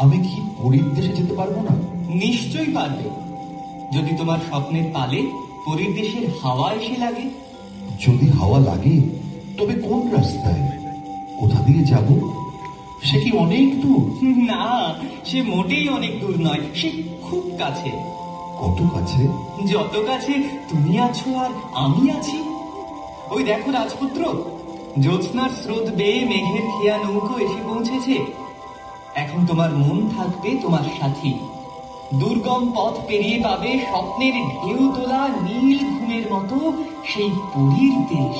আমি কি পরীর দেশে যেতে পারবো না? নিশ্চয়ই পারবে, যদি তোমার স্বপ্নের তালে পরীর দেশের হাওয়া এসে লাগে। যদি হাওয়া লাগে তবে কোন রাস্তায়, কোথা দিয়ে যাব? সে কি অনেক দূর? না, সে মোটেই অনেক দূর নয়, সে খুব কাছে। কত কাছে? যত কাছে তুমি আছো আর আমি আছি। ওই দেখো রাজপুত্র, জ্যোৎস্নার স্রোত বেয়ে মেঘের খেয়া নৌকো এসে পৌঁছেছে। এখন তোমার মন থাকবে তোমার সাথী। দুর্গম পথ পেরিয়ে পাবে স্বপ্নের ঢেউ তোলা নীল ঘুমের মতো সেই পরীর দেশ।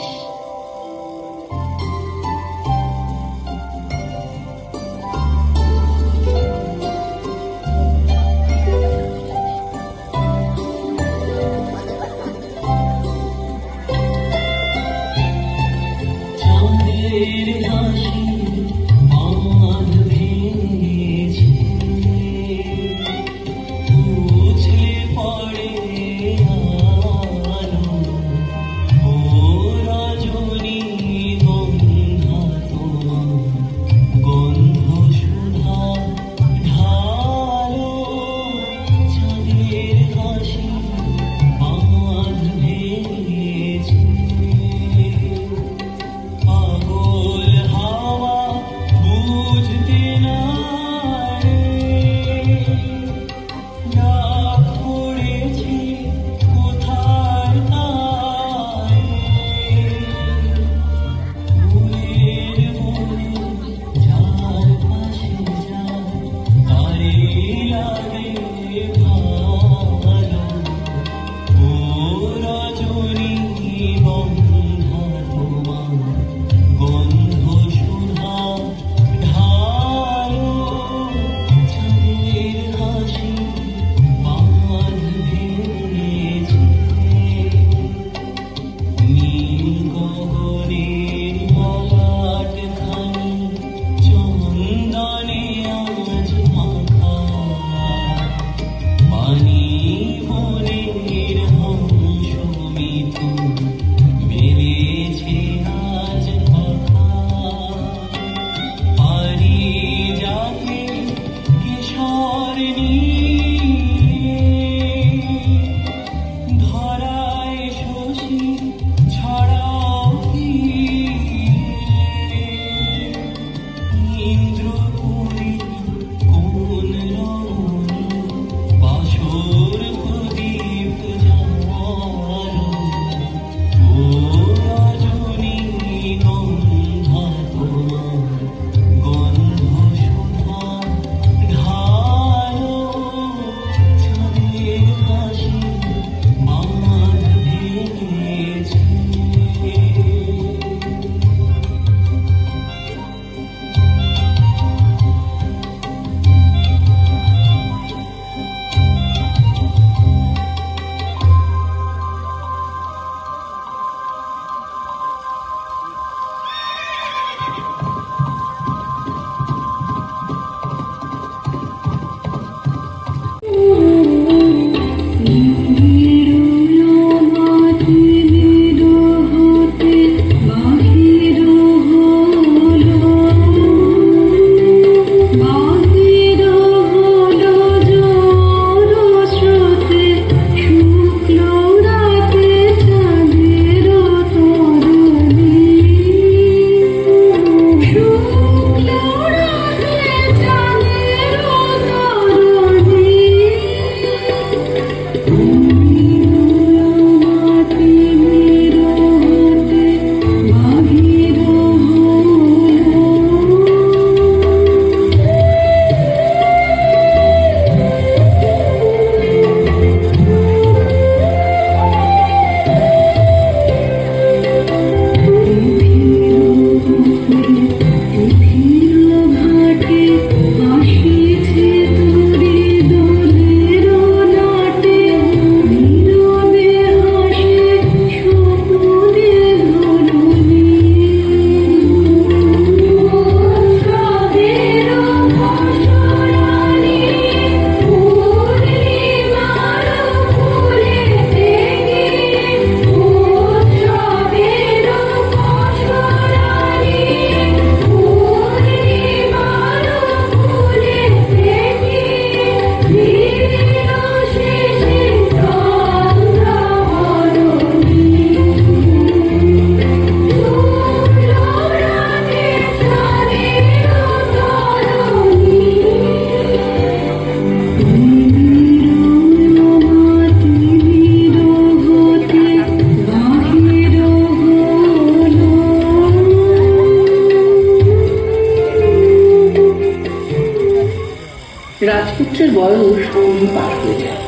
রাজপুত্রের বয়স ক্রমেই পার হয়ে যায়।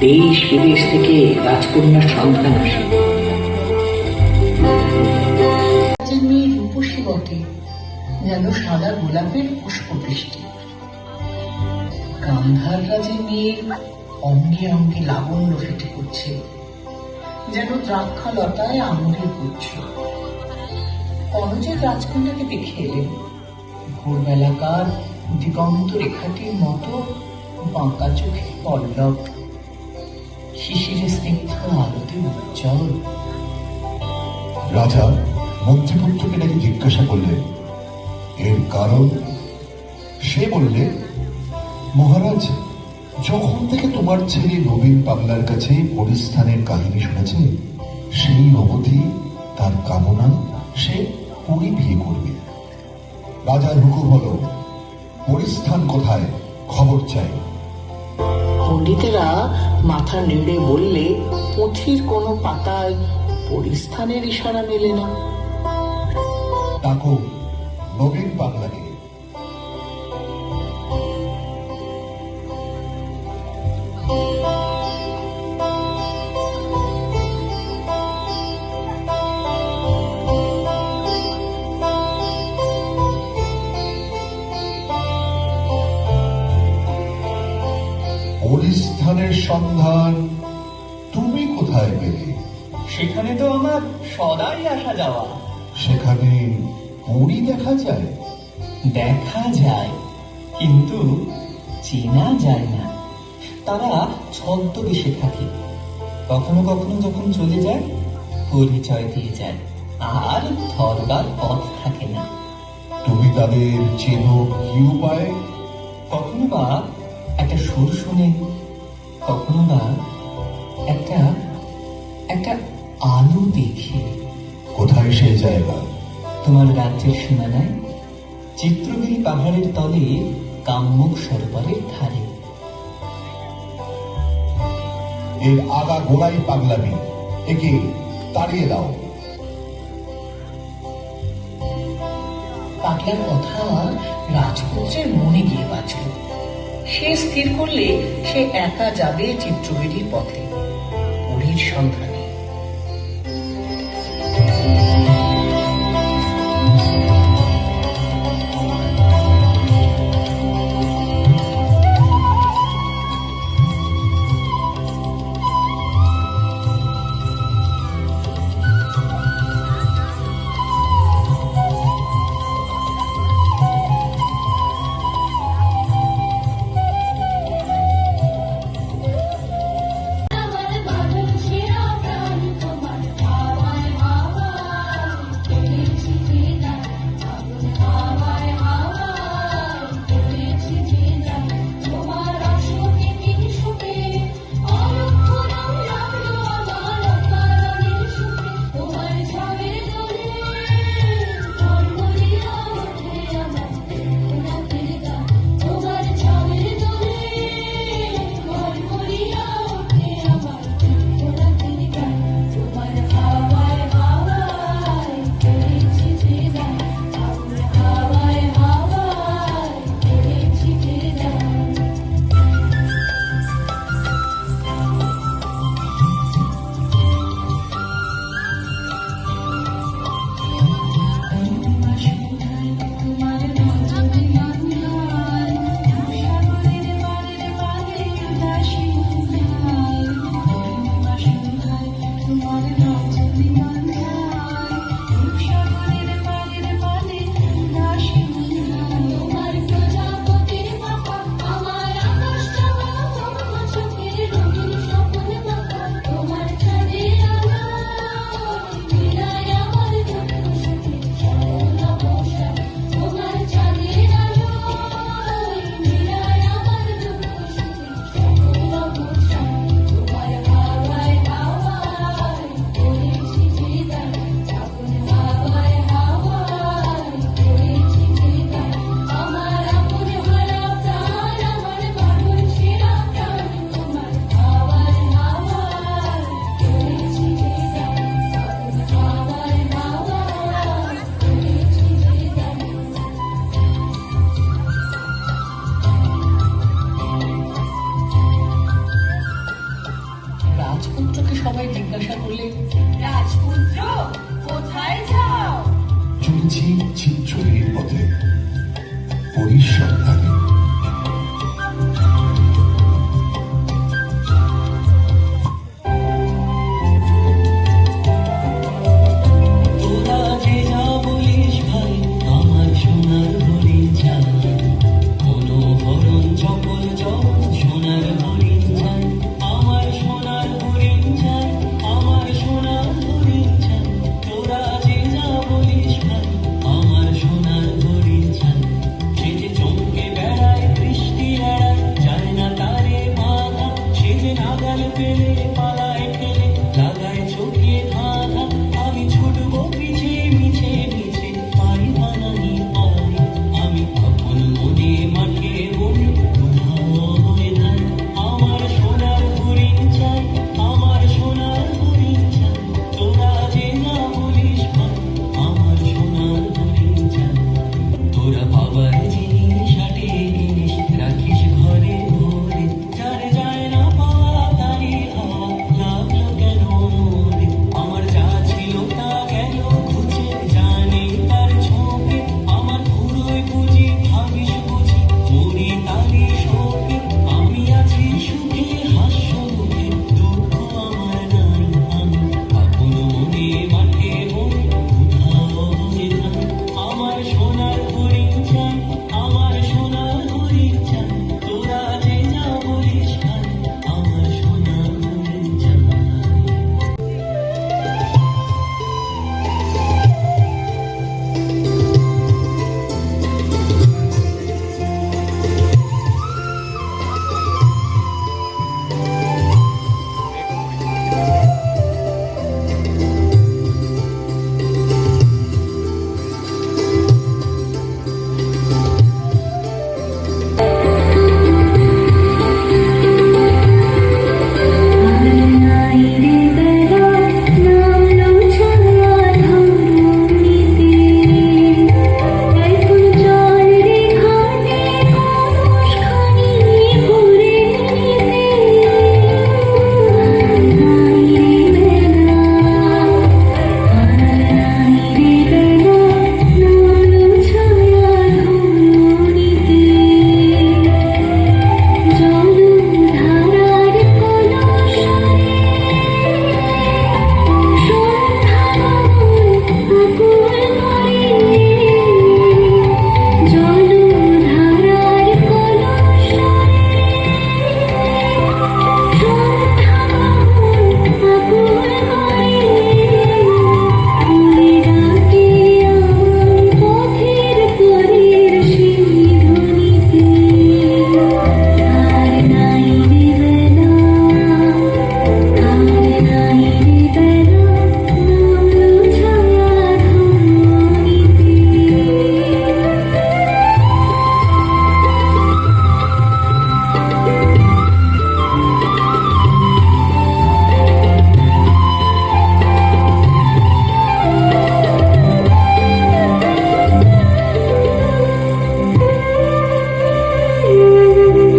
দেশ বিদেশ থেকে রাজকন্যার সন্ধান আসে। রাজের মেয়ে রূপসী বটে, যেন সাদা গোলাপের পুষ্পবৃষ্টি। গান্ধার রাজের মেয়ে অঙ্গে অঙ্গে লাবণ্য ফেটে পড়ছে, যেন দ্রাক্ষা লতায় আঙুরের গুচ্ছ। কনজের রাজকন্যাকে দেখে এলেন ভোরবেলাকার দিগন্ত রেখাটির মতো বাঁকা চোখে পল্লব, শিশিরে স্নিগ্ধ আলোতে উজ্জ্বল। রাজা মন্ত্রীপুত্রকে নাকি জিজ্ঞাসা করলেন এর কারণ। সে বললে, মহারাজ, যখন থেকে তোমার ছেলে নবীন পাগলার কাছে পরিস্থানের কাহিনী শুনেছে, সেই অবধি তার কামনা সে পুরী বিয়ে করবে। রাজার হুকুম হলো, পরিস্থান কোথায়, খবর চাই। পণ্ডিতেরা মাথা নেড়ে বললে, পুঁথির কোনো পাতায় পরিস্থানের ইশারা মেলে না। ডাকো নবীন পাগলাকে। পরিস্থানের সন্ধান তুমি কোথায় পেলে? সেখানে তো আমার সদাই আসা যাওয়া। সেখানে পরী দেখা যায়? দেখা যায়, কিন্তু চেনা যায় না। তারা ছদ্মবেশে থাকে, কখনো কখনো যখন চলে যায় পরিচয় দিয়ে যায়, আর ধরবার পথ থাকে না। তুমি তাদের চেনো কি উপায়? কখনো বা একটা সুর শুনে, কখনো বা একটা একটা আলো দেখে। কোথায় সে জায়গা? তোমার রাজ্যের সীমানায়, চিত্রগিরি পাহাড়ের তলে, কাম্যক সরোবরের ধারে। এর আগা গোড়াই পাগলামি, একে তাড়িয়ে দাও। পাগলার কথা রাজপুত্রের মনে গিয়ে বাঁচল। সে স্থির করলে সে একা যাবে চিত্রগিরির পথে, পরীর সন্ধানে। পরীর সন্তান। তোরা যে যা বলিস ভাই আমার সোনার হরিণ চাই, কোনো হরণ চপল চপল সোনার হরিণ চাই, আমার সোনার হরিণ চাই, আমার সোনার হরিণ চাই। তোরা যে যা বলিস ভাই আমার সোনার হরিণ চাই। সে যে চমকে বেড়ায় বৃষ্টি এড়ায় যায় না তারে বাধা, সে যে নাগাল পেলে পালায় ফেলে লাগায় চোখে ধাঁধা। আমি ছুটবো পিছে মিছে মিছে পাই বানানি পাই, আমি তখন মনে মাঠে বলি কোথাও হয়ে যায়। আমার সোনার হরিণ চাই, আমার সোনার হরিণ চাই। তোরা যে না বলিস ভাই আমার সোনার হরিণ চাই। তোরা বাবার জিনিস হাটে জিনিস রাখিস ঘরে ঘরে, যারে যায় না পাওয়া তারি হাওয়া লাগলো কেন মনে। আমার যা ছিল তা গেল ঘুচে জানি তার ছোঁকে, আমার পুরোই বুঝি ভাবিস বুঝি মরি তারি শোকে। আমি আছি সুখে হাস্য মুখে দুঃখ আমার নাই, আমি আপন মনে মাঠে বলে কোথাও হয়ে যাই। আমার সোনার হরিণ চাই, আমার সোনার হরিণ চাই। তোরা যে যা বলিস ভাই আমার সোনার হরিণ চাই।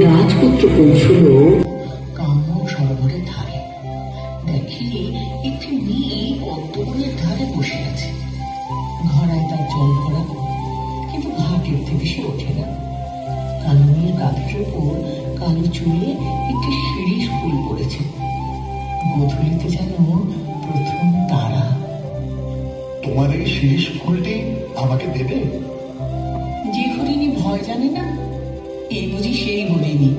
রাজপুত্র পৌঁছল কাম্য সরোবরের ধারে। দেখে একটি মেয়ে পদ্মবনের ধারে বসে আছে, ঘড়ায় তার জল ভরা, কিন্তু ঘাটের থেকে সে ওঠে না। কালো মেয়ে কাঁধের উপর কালো চুলে একটি শিরিষ ফুল পড়েছে, গোধূলিতে যেন প্রথম তারা। তোমার এই শিরিষ ফুলটি আমাকে দেবে? যে হরিণী ভয় জানে না, এই বুঝি সেই হরিণী।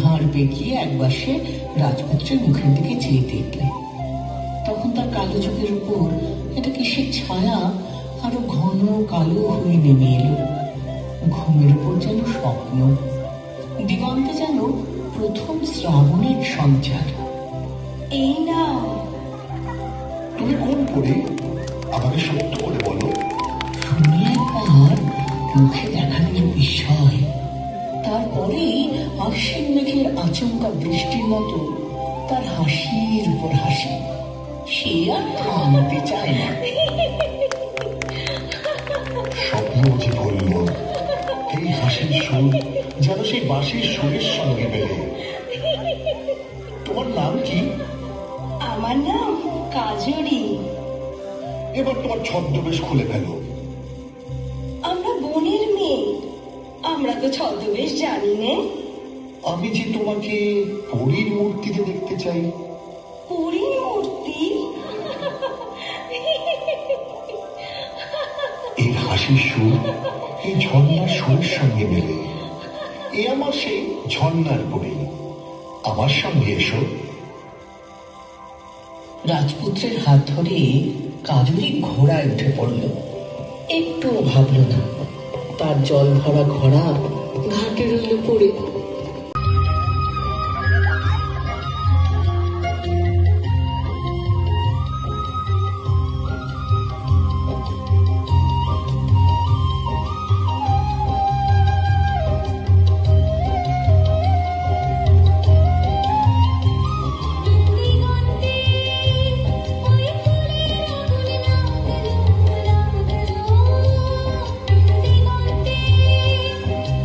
ঘাড় বেঁকিয়ে একবার সে রাজপুত্রের মুখের দিকে চেয়ে দেখলে, তখন তার কালো চোখের উপর একটা কিসের ছায়া আরো ঘন কালো হয়ে নেমে এলো। ঘুমের উপর যেন স্বপ্ন, দিগন্তে যেন প্রথম শ্রাবণের সঞ্চার। এই নাও। তুমি কোন পড়ে আমাকে সত্য করে বলো। শুনে একবার মুখে দেখা দিল বিস্ময়, তারপরেই আশ্বিন মেঘের আচমকা বৃষ্টির মতো তার হাসির উপর হাসি। সে আর থামতে চায় না। স্বপ্ন যে বলল, এই হাসির সুর যেন সেই বাঁশির সুরের সঙ্গে মেলে। তোমার নাম কি? আমার নাম কাজরি। এবার তোমার ছদ্মবেশ খুলে ফেলো। আমরা বনের মেয়ে, আমরা তো ছদ্মবেশ জানি নে। আমি যে তোমাকে পরীর মূর্তিতে দেখতে চাই। পরীর মূর্তি? এই হাসির সুর এই ঝর্ণার সুরের সঙ্গে মেলে। এ আমার সেই ঝর্ণার পরী, আমার সঙ্গে এসো। রাজপুত্রের হাত ধরে কাজুরি ঘোড়ায় উঠে পড়ল। একটুও ভাবল না, তার জল ভরা ঘোড়া ঘাটে রইল পড়ে।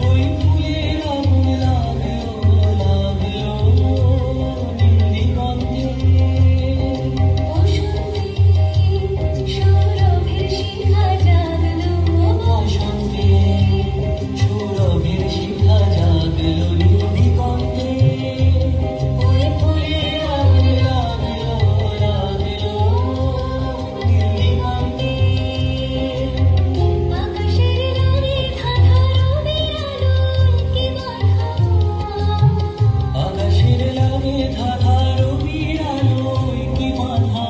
ওই ফুলের আগুন লাগলো লাগলো নিন্দিগন্ধে বসন্তে সৌরভের শিখা জাগলো নিন্দিগন্ধে ওই ফুলের আগুন লাগলো লাগলো নিন্দিগন্ধে আকাশের লাগে ধাঁধা রবির আলোয় কি বাঁধা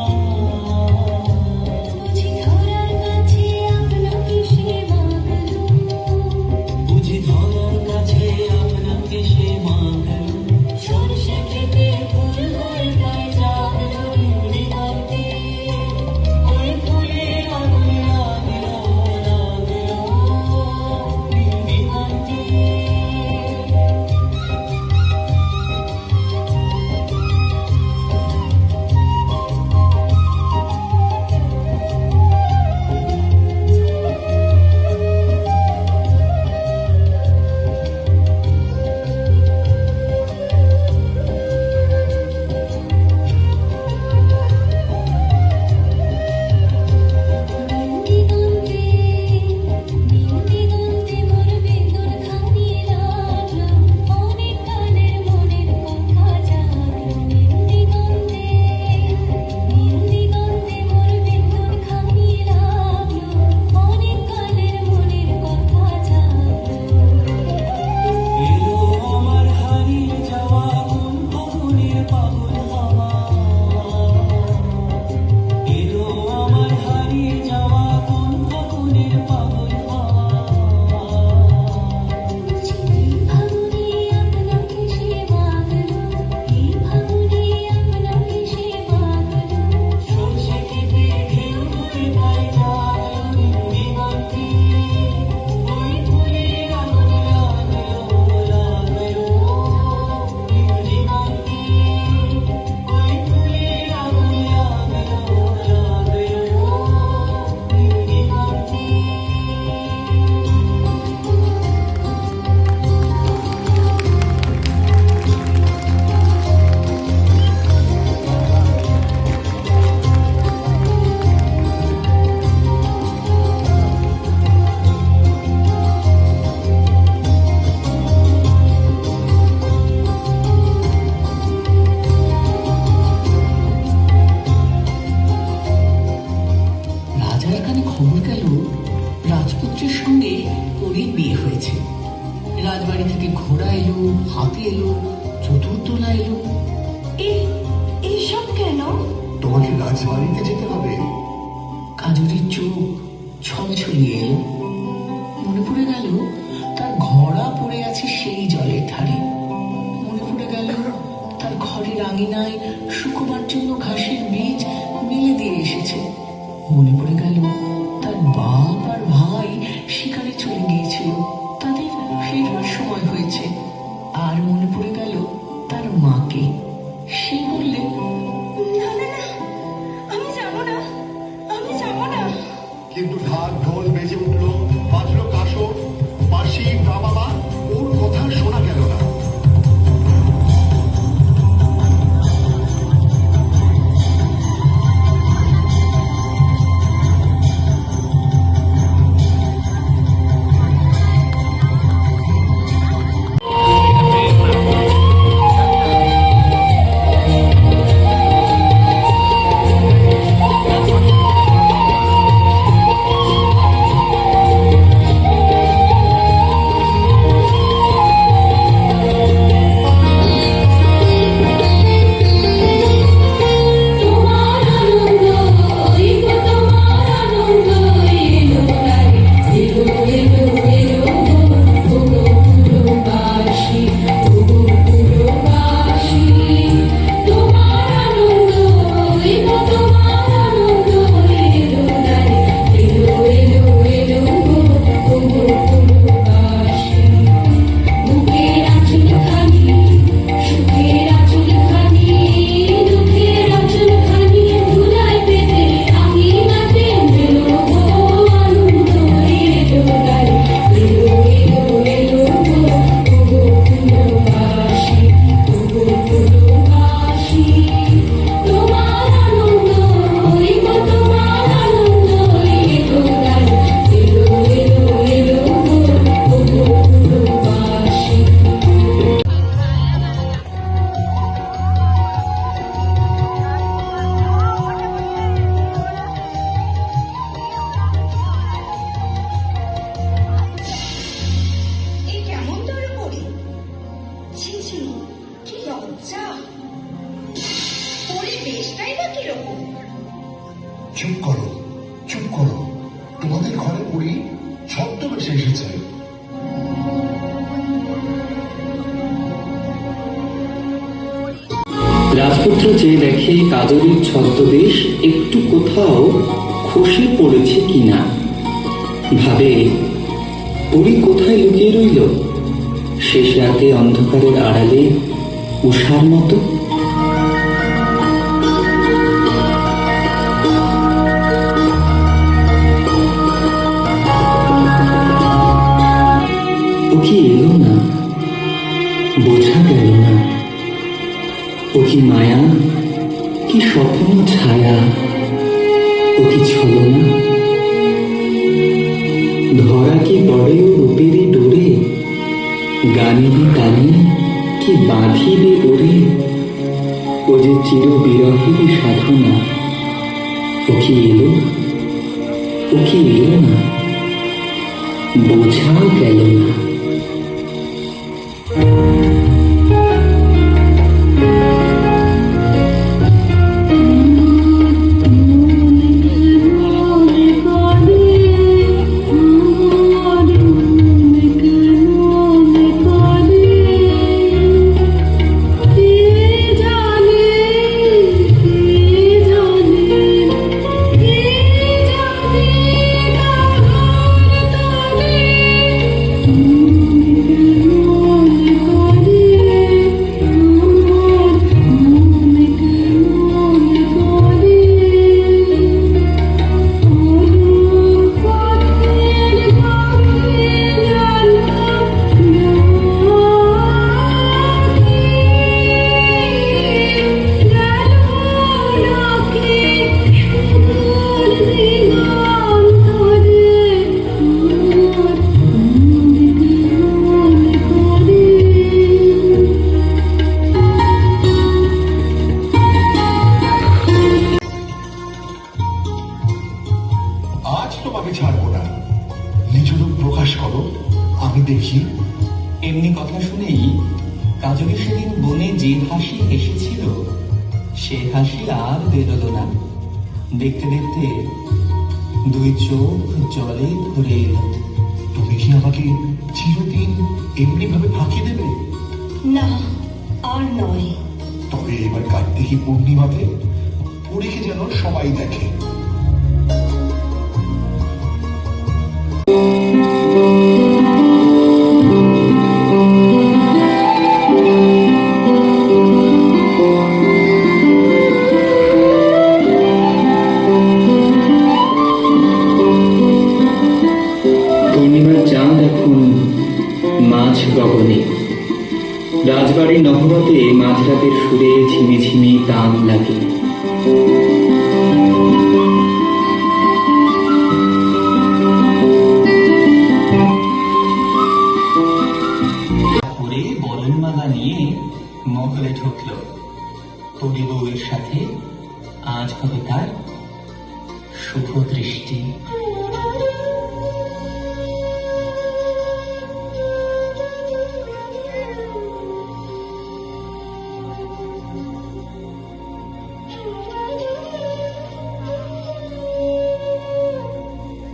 বুঝি ধরার কাছে আপনাকে সে মাগল সরষে খেতে ফুল হয়ে তাই জাগলো নিন্দিগন্ধে ওই ফুলের আগুন লাগলো লাগলো নিন্দিগন্ধে এলো আমার হারিয়ে যাওয়া কোন ফাগুনের পাগল হাওয়া এলো আমার হারিয়ে যাওয়া কোন ফাগুনের পাগল হাওয়া সরষে খেতে ঢেউ হয়ে তাই জাগলো নিন্দিগন্ধে ওই ফুলের আগুন লাগলো লাগলো নিন্দিগন্ধে ওই ফুলের আগুন লাগলো লাগলো নিন্দিগন্ধে রাজার কানে খবর গেল রাজপুত্রের সঙ্গে পরীর বিয়ে হয়েছে। রাজবাড়ি থেকে ঘোড়া এলো, হাতি এলো, চতুর্দোলা এলো। এইসব কেন? তোমাকে রাজবাড়িতে যেতে হবে। কাজুরির চোখ ছলছলিয়ে এলো। মনে পড়ে গেল তার ঘোড়া পড়ে আছে সেই জলের ধারে। মনে পড়ে গেল তার ঘরের আঙিনায় শুকোবার জন্য ঘাসের বীজ মেলে দিয়ে এসেছে। মনে পড়ে গেল তার বাপ আর ভাই শিকারে চলে গিয়েছিল, তাদের ফেরবার সময় হয়েছে। আর মনে পড়ে গেল তার মাকে। সে বললে, না না না, আমি যাব না, আমি যাব না। কিন্তু ঢাক ঢোল বেজে উঠলো, বাজলো কাসর, বাঁশি হয়েছে? রাজপুত্র চেয়ে দেখে কাজলের ছদ্মবেশ একটু কোথাও খসে পড়েছে কিনা। ভাবে পরী কোথায় লুকিয়ে রইল শেষ রাতে অন্ধকারের আড়ালে উষার মতো। ও কি এলো না, বোঝা গেল না। ও কি মায়া, কি স্বপ্ন ছায়া, ও কি ছলনা? ধরা কি পড়ে ও রূপেরই ডোরে, গানেরই টানে কি বাঁধিবে ওরে। ও যে চির বিরহেরই সাধনা। ও কি এলো, ও কি এলো না, বোঝা গেল না। আজ তোমাকে ছাড়বো না, নিজ রূপ প্রকাশ করো, আমি দেখি। এমনি কথা শুনেই কাজলি সেদিন বনে যে হাসি হেসেছিল সে হাসি আর বেরোলো না। দেখতে দেখতে দুই চোখ জলে ভরে এলো। তুমি কি আমাকে চিরদিন এমনি ভাবে ফাঁকি দেবে? না, আর নয়। তবে এবার কার্তিকী পূর্ণিমাতে পরীকে যেন সবাই দেখে। পূর্ণিমার চাঁদ এখন মাঝ গগনে। রাজবাড়ির নহবতে মাঝরাতের সুরে ঝিমিঝিমি তান লাগে। করে বরণমালা নিয়ে মহলে ঢুকল। পরি বউয়ের সাথে আজ হবে তার শুভ দৃষ্টি।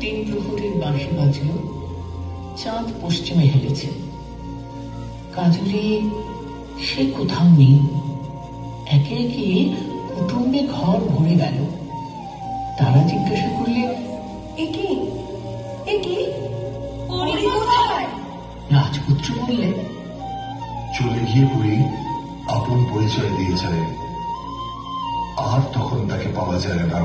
তিন প্রহরের বাঁশি বাজল, চাঁদ পশ্চিমে হেলেছে। কাজলি সে কোথাও নেই। একে একে কুটুম্বে ঘর ভরে গেল। তারা জিজ্ঞাসা করলে, একে একে পরি কোথায়? রাজপুত্র বললেন, চলে গিয়ে পরী আপন পরিচয় দিয়ে যায়, আর তখন তাকে পাওয়া যায় না।